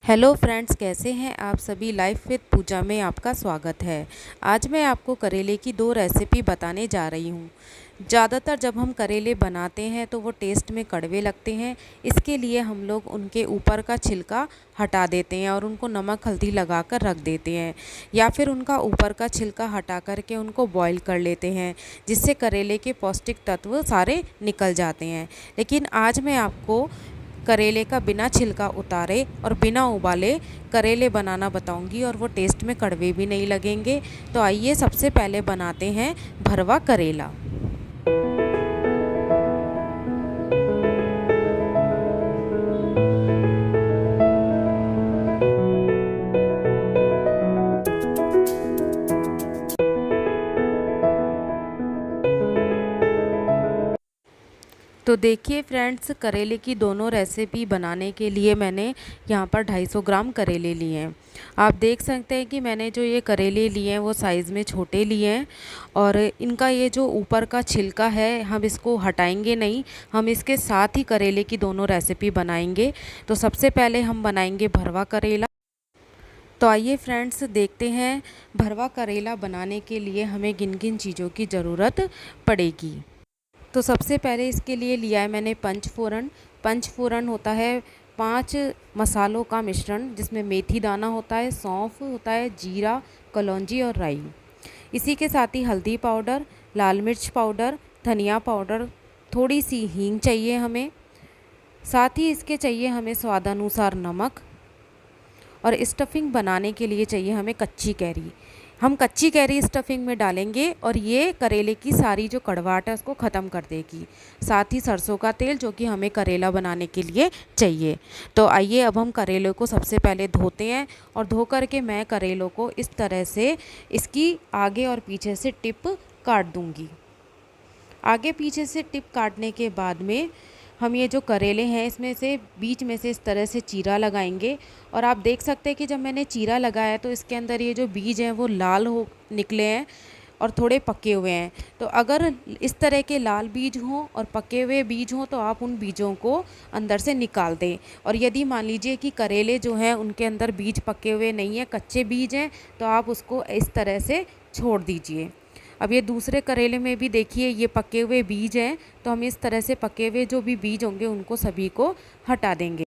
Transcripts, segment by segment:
Hello friends, कैसे हैं आप सभी। लाइफ विद पूजा में आपका स्वागत है। आज मैं आपको करेले की दो रेसिपी बताने जा रही हूँ। ज़्यादातर जब हम करेले बनाते हैं तो वो टेस्ट में कड़वे लगते हैं। इसके लिए हम लोग उनके ऊपर का छिलका हटा देते हैं और उनको नमक हल्दी लगा कर रख देते हैं, या फिर उनका ऊपर का छिलका हटा करके उनको बॉईल कर लेते हैं, जिससे करेले के पौष्टिक तत्व सारे निकल जाते हैं। लेकिन आज मैं आपको करेले का बिना छिलका उतारे और बिना उबाले करेले बनाना बताऊंगी, और वो टेस्ट में कड़वे भी नहीं लगेंगे। तो आइए सबसे पहले बनाते हैं भरवा करेला। तो देखिए फ्रेंड्स, करेले की दोनों रेसिपी बनाने के लिए मैंने यहाँ पर 250 ग्राम करेले लिए हैं। आप देख सकते हैं कि मैंने जो ये करेले लिए हैं वो साइज़ में छोटे लिए हैं, और इनका ये जो ऊपर का छिलका है हम इसको हटाएंगे नहीं, हम इसके साथ ही करेले की दोनों रेसिपी बनाएंगे। तो सबसे पहले हम बनाएंगे भरवा करेला। तो आइए फ्रेंड्स देखते हैं भरवा करेला बनाने के लिए हमें किन किन चीज़ों की ज़रूरत पड़ेगी। तो सबसे पहले इसके लिए लिया है मैंने पंचफोरन। पंचफोरन होता है 5 मसालों का मिश्रण, जिसमें मेथी दाना होता है, सौंफ होता है, जीरा, कलौंजी और राई। इसी के साथ ही हल्दी पाउडर, लाल मिर्च पाउडर, धनिया पाउडर, थोड़ी सी हींग चाहिए हमें। साथ ही इसके चाहिए हमें स्वादानुसार नमक, और स्टफिंग बनाने के लिए चाहिए हमें कच्ची कैरी। हम कच्ची कैरी स्टफिंग में डालेंगे और ये करेले की सारी जो कड़वाहट है उसको ख़त्म कर देगी। साथ ही सरसों का तेल, जो कि हमें करेला बनाने के लिए चाहिए। तो आइए अब हम करेले को सबसे पहले धोते हैं, और धो करके मैं करेलों को इस तरह से इसकी आगे और पीछे से टिप काट दूंगी। आगे पीछे से टिप काटने के बाद में हम ये जो करेले हैं इसमें से बीच में से इस तरह से चीरा लगाएंगे। और आप देख सकते हैं कि जब मैंने चीरा लगाया तो इसके अंदर ये जो बीज हैं वो लाल हो निकले हैं और थोड़े पके हुए हैं। तो अगर इस तरह के लाल बीज हों और पके हुए बीज हों तो आप उन बीजों को अंदर से निकाल दें। और यदि मान लीजिए कि करेले जो हैं उनके अंदर बीज पके हुए नहीं हैं, कच्चे बीज हैं, तो आप उसको इस तरह से छोड़ दीजिए। अब ये दूसरे करेले में भी देखिए ये पके हुए बीज हैं, तो हम इस तरह से पके हुए जो भी बीज होंगे उनको सभी को हटा देंगे।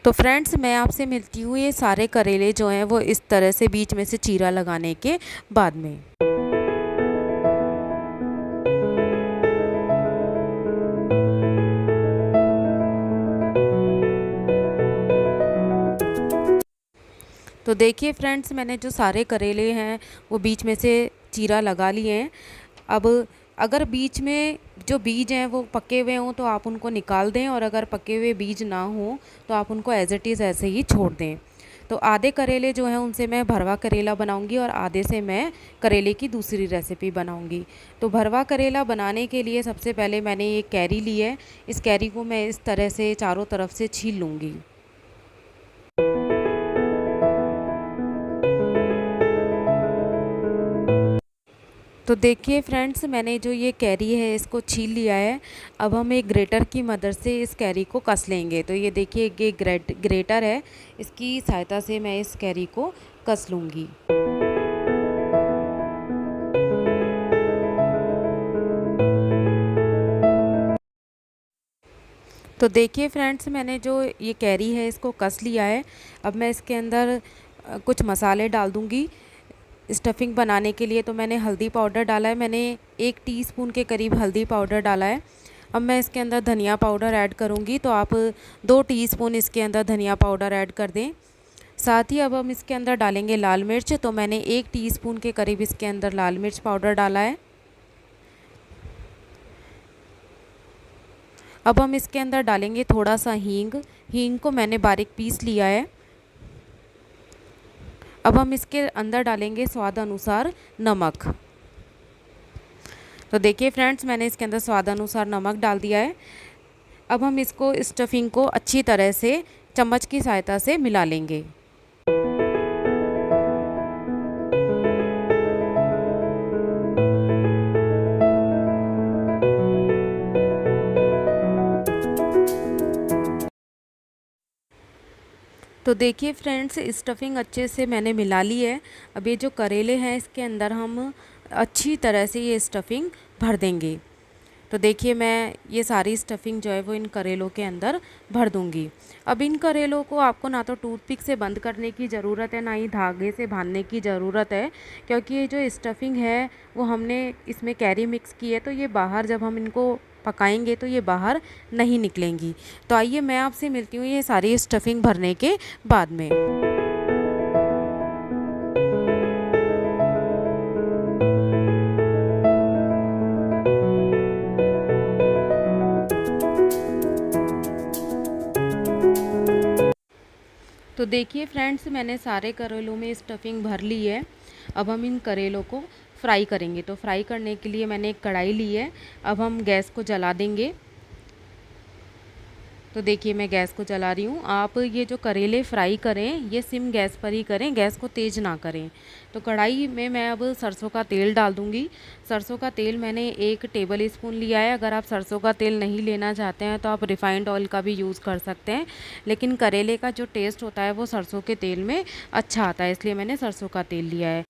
तो फ्रेंड्स, मैं आपसे मिलती हूँ ये सारे करेले जो हैं वो इस तरह से बीच में से चीरा लगाने के बाद में। तो देखिए फ्रेंड्स, मैंने जो सारे करेले हैं वो बीच में से चीरा लगा लिए हैं। अब अगर बीच में जो बीज हैं वो पके हुए हों तो आप उनको निकाल दें, और अगर पके हुए बीज ना हों तो आप उनको एज इट इज़ ऐसे ही छोड़ दें। तो आधे करेले जो हैं उनसे मैं भरवा करेला बनाऊंगी, और आधे से मैं करेले की दूसरी रेसिपी बनाऊंगी। तो भरवा करेला बनाने के लिए सबसे पहले मैंने ये कैरी ली है। इस कैरी को मैं इस तरह से चारों तरफ से छील लूँगी। तो देखिए फ्रेंड्स, मैंने जो ये कैरी है इसको छील लिया है। अब हम एक ग्रेटर की मदद से इस कैरी को कस लेंगे। तो ये देखिए ये ग्रेटर है, इसकी सहायता से मैं इस कैरी को कस लूँगी। तो देखिए फ्रेंड्स, मैंने जो ये कैरी है इसको कस लिया है। अब मैं इसके अंदर कुछ मसाले डाल दूँगी स्टफिंग बनाने के लिए। तो मैंने हल्दी पाउडर डाला है, मैंने 1 टीस्पून के करीब हल्दी पाउडर डाला है। अब मैं इसके अंदर धनिया पाउडर ऐड करूँगी, तो आप 2 टीस्पून इसके अंदर धनिया पाउडर ऐड कर दें। साथ ही अब हम इसके अंदर डालेंगे लाल मिर्च। तो मैंने 1 टीस्पून के करीब इसके अंदर लाल मिर्च पाउडर डाला है। अब हम इसके अंदर डालेंगे थोड़ा सा हींग। हींग को मैंने बारीक पीस लिया है। अब हम इसके अंदर डालेंगे स्वाद अनुसार नमक। तो देखिए फ्रेंड्स, मैंने इसके अंदर स्वाद अनुसार नमक डाल दिया है। अब हम इसको स्टफिंग को अच्छी तरह से चम्मच की सहायता से मिला लेंगे। तो देखिए फ्रेंड्स, स्टफिंग अच्छे से मैंने मिला ली है। अब ये जो करेले हैं इसके अंदर हम अच्छी तरह से ये स्टफिंग भर देंगे। तो देखिए मैं ये सारी स्टफिंग जो है वो इन करेलों के अंदर भर दूंगी। अब इन करेलों को आपको ना तो टूथपिक से बंद करने की ज़रूरत है, ना ही धागे से बांधने की ज़रूरत है, क्योंकि ये जो स्टफिंग है वो हमने इसमें कैरी मिक्स की है, तो ये बाहर जब हम इनको पकाएंगे तो ये बाहर नहीं निकलेंगी। तो आइए मैं आपसे मिलती हूँ ये सारी स्टफिंग भरने के बाद में। तो देखिए फ्रेंड्स, मैंने सारे करेलों में स्टफिंग भर ली है। अब हम इन करेलों को फ्राई करेंगे। तो फ्राई करने के लिए मैंने एक कढ़ाई ली है। अब हम गैस को जला देंगे। तो देखिए मैं गैस को जला रही हूँ। आप ये जो करेले फ्राई करें ये सिम गैस पर ही करें, गैस को तेज़ ना करें। तो कढ़ाई में मैं अब सरसों का तेल डाल दूँगी। सरसों का तेल मैंने 1 टेबल स्पून लिया है। अगर आप सरसों का तेल नहीं लेना चाहते हैं तो आप रिफ़ाइंड ऑयल का भी यूज़ कर सकते हैं, लेकिन करेले का जो टेस्ट होता है वो सरसों के तेल में अच्छा आता है, इसलिए मैंने सरसों का तेल लिया है।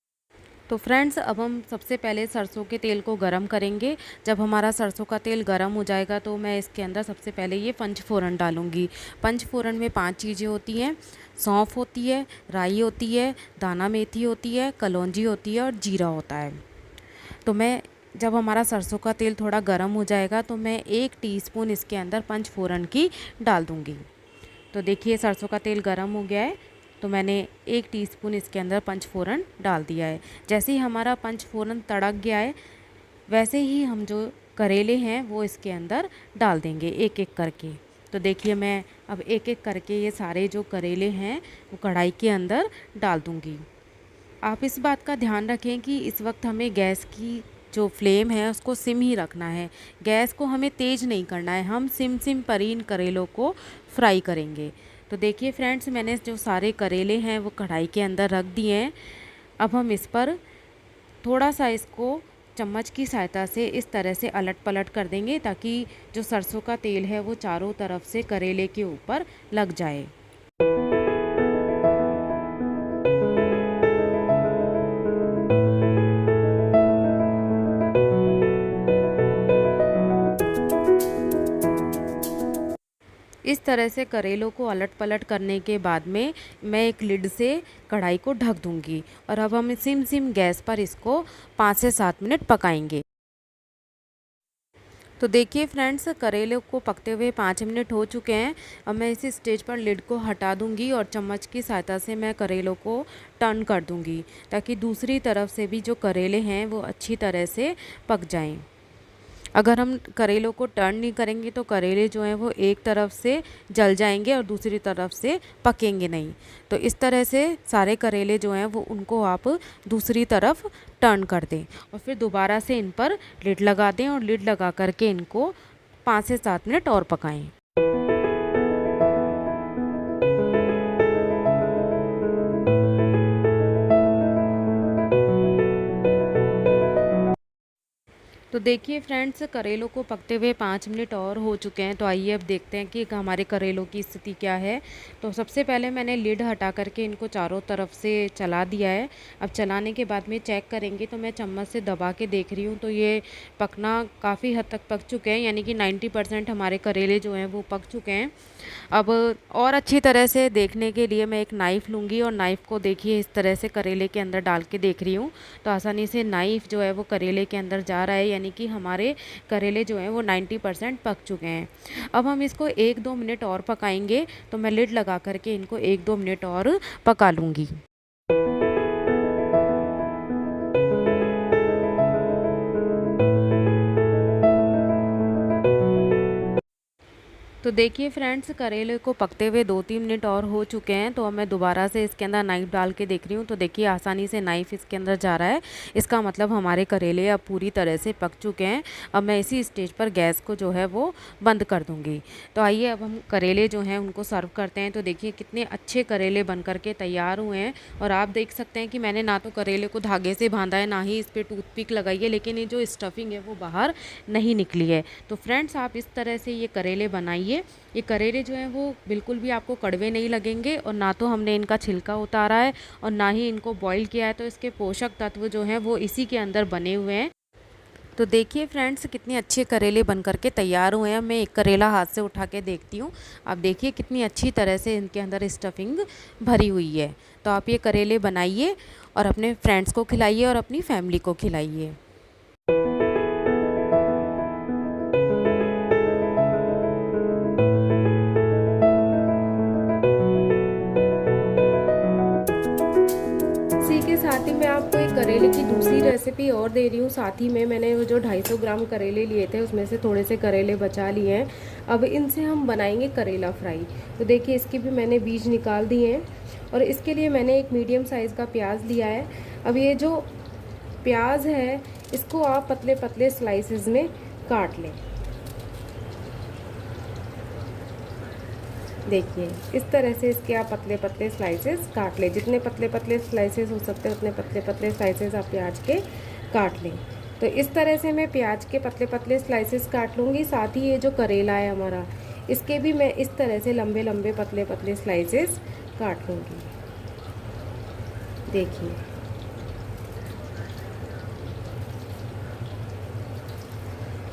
तो फ्रेंड्स, अब हम सबसे पहले सरसों के तेल को गरम करेंगे। जब हमारा सरसों का तेल गरम हो जाएगा तो मैं इसके अंदर सबसे पहले ये पंचफोरन डालूंगी। पंचफोरन में 5 चीज़ें होती हैं। सौंफ होती है, राई होती है, दाना मेथी होती है, कलौंजी होती है और जीरा होता है। तो मैं जब हमारा सरसों का तेल थोड़ा गर्म हो जाएगा तो मैं 1 टीस्पून इसके अंदर पंचफोरन की डाल दूँगी। तो देखिए सरसों का तेल गर्म हो गया है, तो मैंने 1 टीस्पून इसके अंदर पंचफोरन डाल दिया है। जैसे ही हमारा पंचफोरन तड़क गया है, वैसे ही हम जो करेले हैं वो इसके अंदर डाल देंगे एक एक करके। तो देखिए मैं अब एक एक करके ये सारे जो करेले हैं वो कढ़ाई के अंदर डाल दूँगी। आप इस बात का ध्यान रखें कि इस वक्त हमें गैस की जो फ्लेम है उसको सिम ही रखना है। गैस को हमें तेज़ नहीं करना है। हम सिम पर ही इन करेलों को फ्राई करेंगे। तो देखिए फ्रेंड्स, मैंने जो सारे करेले हैं वो कढ़ाई के अंदर रख दिए हैं। अब हम इस पर थोड़ा सा इसको चम्मच की सहायता से इस तरह से अलट पलट कर देंगे, ताकि जो सरसों का तेल है वो चारों तरफ से करेले के ऊपर लग जाए। इस तरह से करेलों को अलट पलट करने के बाद में मैं एक लिड से कढ़ाई को ढक दूंगी और अब हम सिम गैस पर इसको 5 से 7 मिनट पकाएंगे। तो देखिए फ्रेंड्स, करेले को पकते हुए 5 मिनट हो चुके हैं। अब मैं इसी स्टेज पर लिड को हटा दूंगी और चम्मच की सहायता से मैं करेलों को टर्न कर दूंगी, ताकि दूसरी तरफ से भी जो करेले हैं वो अच्छी तरह से पक जाएं। अगर हम करेलों को टर्न नहीं करेंगे तो करेले जो हैं वो एक तरफ से जल जाएंगे और दूसरी तरफ से पकेंगे नहीं। तो इस तरह से सारे करेले जो हैं वो उनको आप दूसरी तरफ टर्न कर दें और फिर दोबारा से इन पर लिड लगा दें और लिड लगा करके इनको 5 से 7 मिनट और पकाएं। तो देखिए फ्रेंड्स, करेलों को पकते हुए 5 मिनट और हो चुके हैं। तो आइए अब देखते हैं कि हमारे करेलों की स्थिति क्या है। तो सबसे पहले मैंने लिड हटा करके इनको चारों तरफ से चला दिया है। अब चलाने के बाद में चेक करेंगे तो मैं चम्मच से दबा के देख रही हूँ, तो ये पकना काफ़ी हद तक पक चुके हैं, यानी कि 90% हमारे करेले जो हैं वो पक चुके हैं। अब और अच्छी तरह से देखने के लिए मैं एक नाइफ़ लूँगी और नाइफ़ को देखिए इस तरह से करेले के अंदर डाल के देख रही हूँ, तो आसानी से नाइफ़ जो है वो करेले के अंदर जा रहा है, यानी कि हमारे करेले जो हैं वो 90% पक चुके हैं। अब हम इसको 1-2 मिनट और पकाएंगे। तो मैं लिड लगा करके इनको 1-2 मिनट और पका लूँगी। तो देखिए फ्रेंड्स, करेले को पकते हुए 2-3 मिनट और हो चुके हैं। तो अब मैं दोबारा से इसके अंदर नाइफ़ डाल के देख रही हूँ, तो देखिए आसानी से नाइफ़ इसके अंदर जा रहा है। इसका मतलब हमारे करेले अब पूरी तरह से पक चुके हैं। अब मैं इसी स्टेज पर गैस को जो है वो बंद कर दूँगी। तो आइए अब हम करेले जो हैं उनको सर्व करते हैं। तो देखिए कितने अच्छे करेले बन कर के तैयार हुए हैं। और आप देख सकते हैं कि मैंने ना तो करेले को धागे से बांधा है, ना ही इस पर टूथपिक लगाई है, लेकिन ये जो स्टफिंग है वो बाहर नहीं निकली है। तो फ्रेंड्स, आप इस तरह से ये करेले बनाइए देखिए ये करेले जो हैं वो बिल्कुल भी आपको कड़वे नहीं लगेंगे, और ना तो हमने इनका छिलका उतारा है और ना ही इनको बॉईल किया है, तो इसके पोषक तत्व जो हैं वो इसी के अंदर बने हुए हैं। तो देखिए फ्रेंड्स कितने अच्छे करेले बन करके तैयार हुए हैं। मैं एक करेला हाथ से उठा के देखती हूँ। आप देखिए कितनी अच्छी तरह से इनके अंदर स्टफिंग भरी हुई है। तो आप ये करेले बनाइए और अपने फ्रेंड्स को खिलाइए और अपनी फैमिली को खिलाइए। इसी के साथ ही मैं आपको एक करेले की दूसरी रेसिपी और दे रही हूँ। साथ ही में मैंने वो जो 250 ग्राम करेले लिए थे उसमें से थोड़े से करेले बचा लिए हैं। अब इनसे हम बनाएंगे करेला फ्राई। तो देखिए इसके भी मैंने बीज निकाल दिए हैं, और इसके लिए मैंने एक मीडियम साइज़ का प्याज लिया है। अब ये जो प्याज है इसको आप पतले पतले स्लाइसेस में काट लें। देखिए इस तरह से इसके आप पतले पतले स्लाइसेस काट लें। जितने पतले पतले स्लाइसेस हो सकते हैं उतने पतले पतले स्लाइसेस आप प्याज के काट लें। तो इस तरह से मैं प्याज के पतले पतले स्लाइसेस काट लूँगी। साथ ही ये जो करेला है हमारा, इसके भी मैं इस तरह से लंबे लंबे पतले पतले स्लाइसेस काट लूँगी। देखिए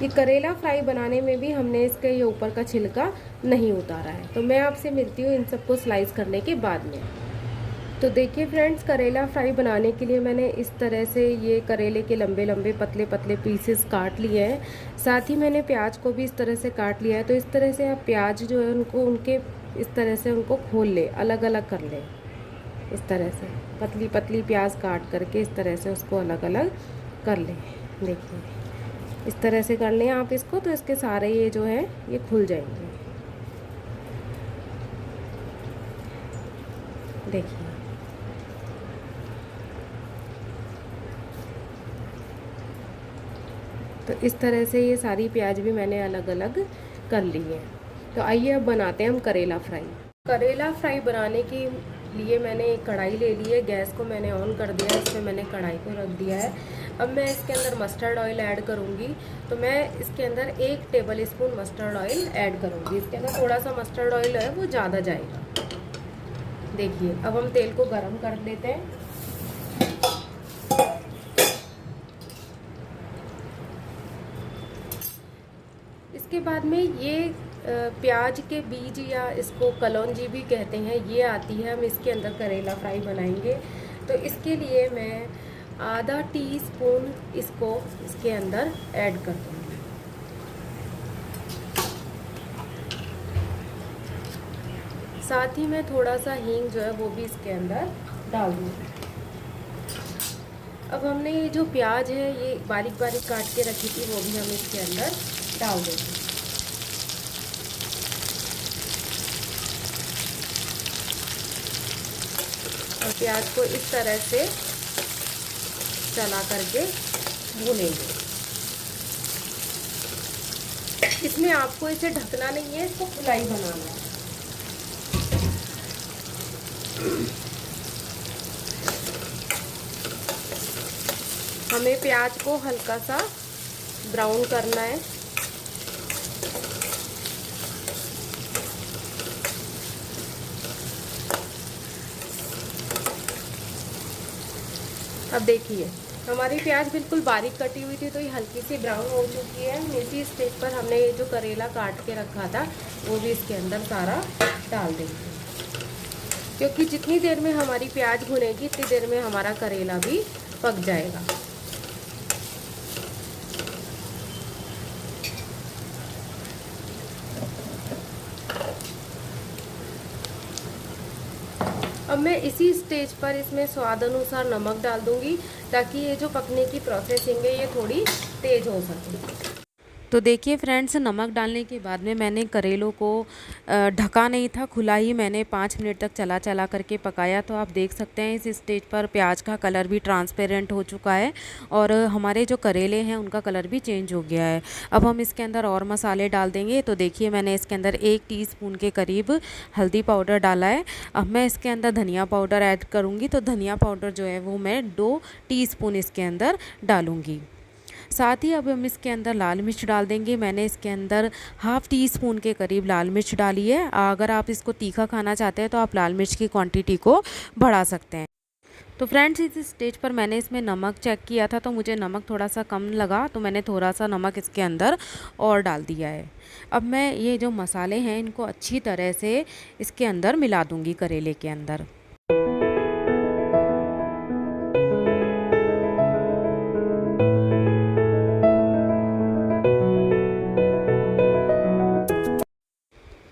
ये करेला फ्राई बनाने में भी हमने इसके ये ऊपर का छिलका नहीं उतारा है। तो मैं आपसे मिलती हूँ इन सबको स्लाइस करने के बाद में। तो देखिए फ्रेंड्स करेला फ्राई बनाने के लिए मैंने इस तरह से ये करेले के लंबे लंबे पतले पतले पीसेस काट लिए हैं। साथ ही मैंने प्याज को भी इस तरह से काट लिया है। तो इस तरह से आप प्याज जो है उनको उनके इस तरह से उनको खोल लें, अलग अलग कर लें। इस तरह से पतली पतली प्याज काट करके इस तरह से उसको अलग अलग कर लें। देखिए इस तरह से कर लें आप इसको, तो इसके सारे ये जो है ये खुल जाएंगे। देखिए तो इस तरह से ये सारी प्याज भी मैंने अलग अलग कर ली है। तो आइए अब बनाते हैं हम करेला फ्राई। करेला फ्राई बनाने के लिए मैंने एक कढ़ाई ले ली है। गैस को मैंने ऑन कर दिया है, इसमें मैंने कढ़ाई को रख दिया है। अब मैं इसके अंदर मस्टर्ड ऑयल ऐड करूँगी। तो मैं इसके अंदर 1 table spoon mustard oil add करूँगी। इसके अंदर थोड़ा सा मस्टर्ड ऑयल है वो ज़्यादा जाएगा। देखिए अब हम तेल को गरम कर लेते हैं। इसके बाद में ये प्याज के बीज या इसको कलौंजी भी कहते हैं, ये आती है। हम इसके अंदर करेला फ्राई बनाएंगे। तो इसके लिए मैं आधा टीस्पून इसको इसके अंदर ऐड कर दूँगी। साथ ही मैं थोड़ा सा हींग जो है वो भी इसके अंदर डाल दूँगी। अब हमने ये जो प्याज है ये बारीक बारीक काट के रखी थी वो भी हम इसके अंदर डाल देंगे। और प्याज को इस तरह से चला करके भूनेंगे। इसमें आपको इसे ढकना नहीं है, इसको खुला ही बनाना है। हमें प्याज को हल्का सा ब्राउन करना है। अब देखिए हमारी प्याज बिल्कुल बारीक कटी हुई थी, तो ये हल्की सी ब्राउन हो चुकी है। इसी स्टेज पर हमने ये जो करेला काट के रखा था वो भी इसके अंदर सारा डाल देंगे, क्योंकि जितनी देर में हमारी प्याज भुनेगी इतनी देर में हमारा करेला भी पक जाएगा। अब मैं इसी स्टेज पर इसमें स्वाद अनुसार नमक डाल दूंगी, ताकि ये जो पकने की प्रोसेसिंग है ये थोड़ी तेज़ हो सके। तो देखिए फ्रेंड्स नमक डालने के बाद में मैंने करेलों को ढका नहीं था, खुला ही मैंने 5 मिनट तक चला चला करके पकाया। तो आप देख सकते हैं इस स्टेज पर प्याज का कलर भी ट्रांसपेरेंट हो चुका है और हमारे जो करेले हैं उनका कलर भी चेंज हो गया है। अब हम इसके अंदर और मसाले डाल देंगे। तो देखिए मैंने इसके अंदर 1 टीस्पून के करीब हल्दी पाउडर डाला है। अब मैं इसके अंदर धनिया पाउडर ऐड करूँगी। तो धनिया पाउडर जो है वो मैं 2 टीस्पून इसके अंदर डालूँगी। साथ ही अब हम इसके अंदर लाल मिर्च डाल देंगे। मैंने इसके अंदर हाफ़ टी स्पून के करीब लाल मिर्च डाली है। अगर आप इसको तीखा खाना चाहते हैं तो आप लाल मिर्च की क्वांटिटी को बढ़ा सकते हैं। तो फ्रेंड्स इस स्टेज पर मैंने इसमें नमक चेक किया था, तो मुझे नमक थोड़ा सा कम लगा, तो मैंने थोड़ा सा नमक इसके अंदर और डाल दिया है। अब मैं ये जो मसाले हैं इनको अच्छी तरह से इसके अंदर मिला दूंगी करेले के अंदर।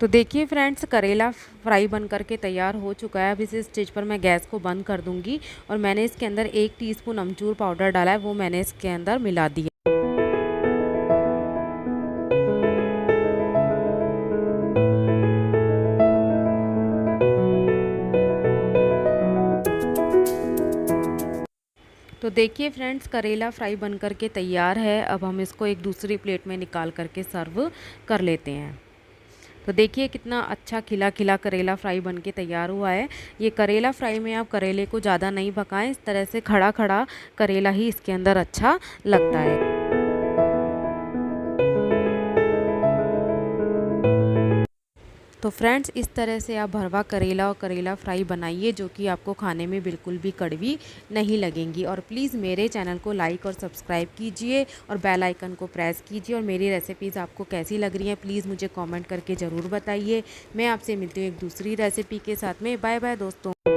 तो देखिए फ्रेंड्स, करेला फ्राई बन करके तैयार हो चुका है। अब इस स्टेज पर मैं गैस को बंद कर दूंगी और मैंने इसके अंदर 1 टीस्पून अमचूर पाउडर डाला है, वो मैंने इसके अंदर मिला दिया। तो देखिए फ्रेंड्स, करेला फ्राई बन करके तैयार है। अब हम इसको एक दूसरी प्लेट में निकाल करके सर्व कर लेते हैं। तो देखिए कितना अच्छा खिला खिला करेला फ्राई बन के तैयार हुआ है। ये करेला फ्राई में आप करेले को ज़्यादा नहीं पकाएं, इस तरह से खड़ा खड़ा करेला ही इसके अंदर अच्छा लगता है। तो फ्रेंड्स, इस तरह से आप भरवा करेला और करेला फ्राई बनाइए, जो कि आपको खाने में बिल्कुल भी कड़वी नहीं लगेंगी। और प्लीज़ मेरे चैनल को लाइक और सब्सक्राइब कीजिए और बेल आइकन को प्रेस कीजिए। और मेरी रेसिपीज़ आपको कैसी लग रही हैं प्लीज़ मुझे कमेंट करके ज़रूर बताइए। मैं आपसे मिलती हूँ एक दूसरी रेसिपी के साथ में। बाय बाय दोस्तों।